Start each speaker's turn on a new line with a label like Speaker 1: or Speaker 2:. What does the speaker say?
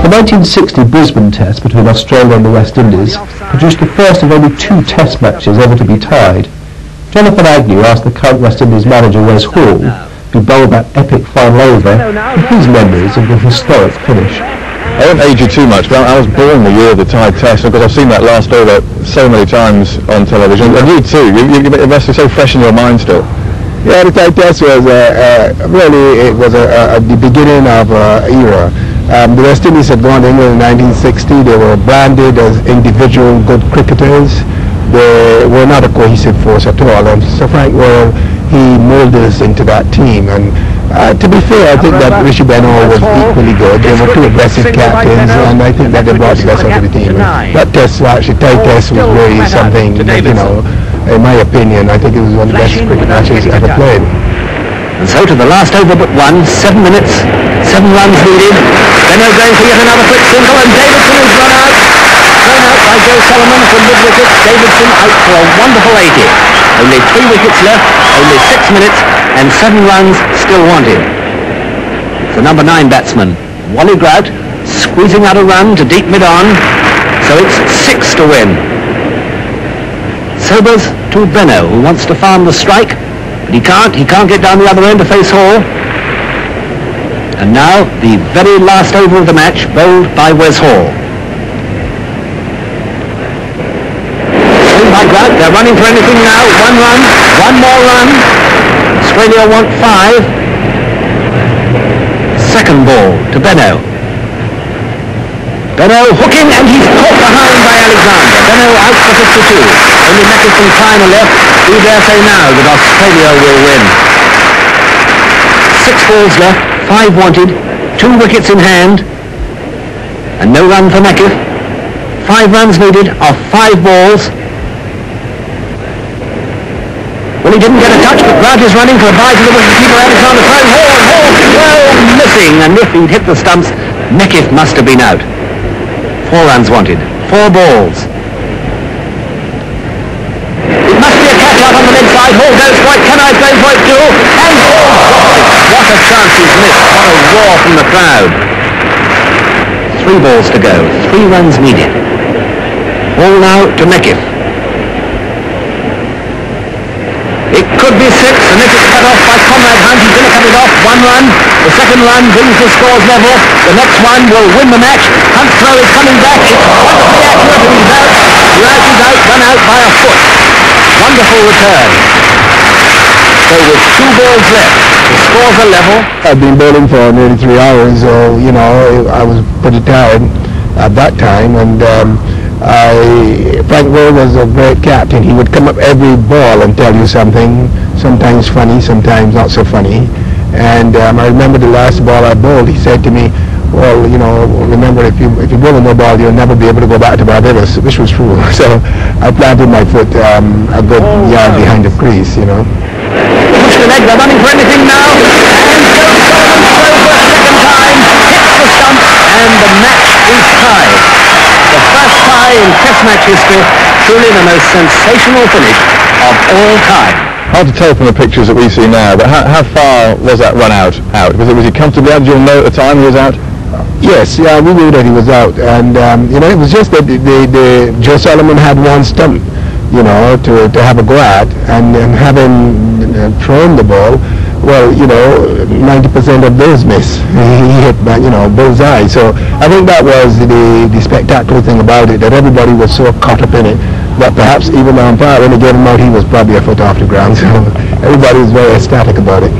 Speaker 1: The 1960 Brisbane Test between Australia and the West Indies produced the first of only 2 Test matches ever to be tied. Jonathan Agnew asked the current West Indies manager Wes Hall, who bowled that epic final over, for his memories of the historic finish.
Speaker 2: I won't age you too much, but I was born the year of the tied test, because I've seen that last over so many times on television, and you too. It must be so fresh in your mind still.
Speaker 3: Yeah, the tied test was really, it was the beginning of an era. The West Indies had gone to England in 1960. They were branded as individual good cricketers. They were not a cohesive force at all, and Sir Frank Worrell, he molded us into that team. And to be fair, I think that Rishi Benaud was equally good. They were 2 aggressive captains, and I think that they brought the best out of the team. That test, actually, tight test was really something, you know, in my opinion, I think it was one of the best cricket matches ever played.
Speaker 4: And so to the last over but 1, 7 minutes, 7 runs needed. Benaud going for yet another quick single, and Davidson is run out. Thrown out by Joe Solomon from mid-wicket. Davidson out for a wonderful 80. Only 3 wickets left, only 6 minutes, and 7 runs still wanted. The number 9 batsman, Wally Grout, squeezing out a run to deep mid-on, so it's 6 to win. Sobers to Benaud, who wants to farm the strike, but he can't get down the other end to face Hall. And now the very last over of the match, bowled by Wes Hall. Swing by Grout, they're running for anything now. 1 run, 1 more run. Australia want 5. Second ball to Benaud. Benaud hooking, and he's caught behind by Alexander. Benaud out for 52. Only Meckers and Kleiner left. We dare say now that Australia will win. 6 balls left, 5 wanted, 2 wickets in hand, and no run for Meckers. 5 runs needed off 5 balls. Well, he didn't get a touch, but Grout is running for a bye to the wicketkeeper. Alexander throwing Hall, missing, and if he'd hit the stumps, Meckers must have been out. 4 runs wanted, 4 balls. It must be a catch out on the leg side. Hall goes for it. Kenai's going for it too. And what a chance he's missed. What a roar from the crowd. 3 balls to go. 3 runs needed. Ball now to Meckers. It could be 6, and if it's cut off by Conrad Hunt, he's going to cut it off. 1 run. The second run brings the scores level. The next one will win the match. Hunt's throw is coming back. It's wonderfully accurate, and he's out. Grout is out, run out by a foot. Wonderful return. So with 2 balls left, the scores are level.
Speaker 3: I've been bowling for nearly 3 hours, so, you know, I was pretty tired at that time, and Frank Worrell was a great captain. He would come up every ball and tell you something, sometimes funny, sometimes not so funny. And I remember the last ball I bowled, he said to me, well, you know, remember, if you bowl no ball, you'll never be able to go back to Barbados, which was true. So I planted my foot a good yard behind the crease, you know.
Speaker 4: Push the leg, they're running for anything now. And Joe Solomon throws for a second time, hits the stump, and the match is tied. The first tie in Test match history, truly the most sensational finish of all time.
Speaker 2: Hard to tell from the pictures that we see now, but how far was that run out? Was he comfortably out? Did you know at the time he was out?
Speaker 3: Yes, yeah, we knew that he was out, and you know, it was just that Joe Solomon had 1 stump, you know, to have a go at, and having thrown the ball, well, you know, 90% of those miss. He hit, you know, bullseye. So I think that was the spectacular thing about it, that everybody was so caught up in it that perhaps even the umpire, when he gave him out, he was probably a foot off the ground. So everybody was very ecstatic about it.